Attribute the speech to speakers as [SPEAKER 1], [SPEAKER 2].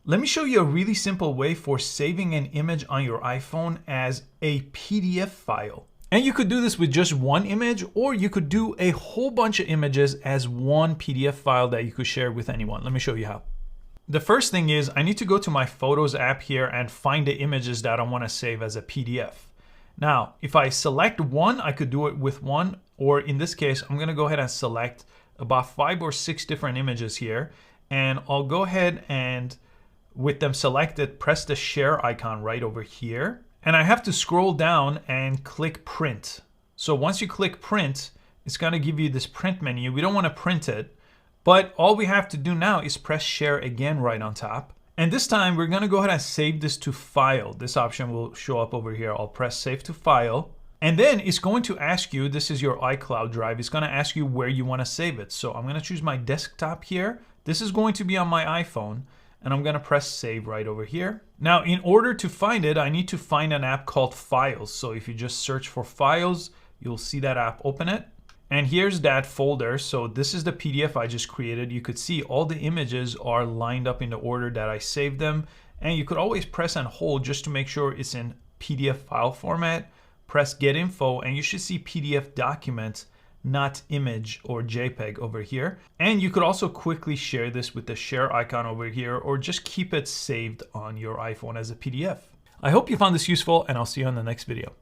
[SPEAKER 1] Let me show you a really simple way for saving an image on your iPhone as a PDF file. And you could do this with just one image, or you could do a whole bunch of images as one PDF file that you could share with anyone. Let me show you how. The first thing is I need to go to my Photos app here and find the images that I want to save as a PDF. Now, if I select one, I could do it with one, or in this case, I'm going to go ahead and select about 5 or 6 different images here, and I'll go ahead and with them selected, press the share icon right over here. And I have to scroll down and click print. So once you click print, it's going to give you this print menu. We don't want to print it, but all we have to do now is press share again right on top. And this time we're going to go ahead and save this to file. This option will show up over here. I'll press save to file. And then it's going to ask you, this is your iCloud drive. It's going to ask you where you want to save it. So I'm going to choose my desktop here. This is going to be on my iPhone. And I'm going to press save right over here. Now, in order to find it, I need to find an app called Files. So if you just search for Files, you'll see that app, open it. And here's that folder. So this is the PDF I just created. You could see all the images are lined up in the order that I saved them. And you could always press and hold just to make sure it's in PDF file format. Press Get Info, and you should see PDF Documents, not image or JPEG over here. And you could also quickly share this with the share icon over here, or just keep it saved on your iPhone as a PDF. I hope you found this useful, and I'll see you on the next video.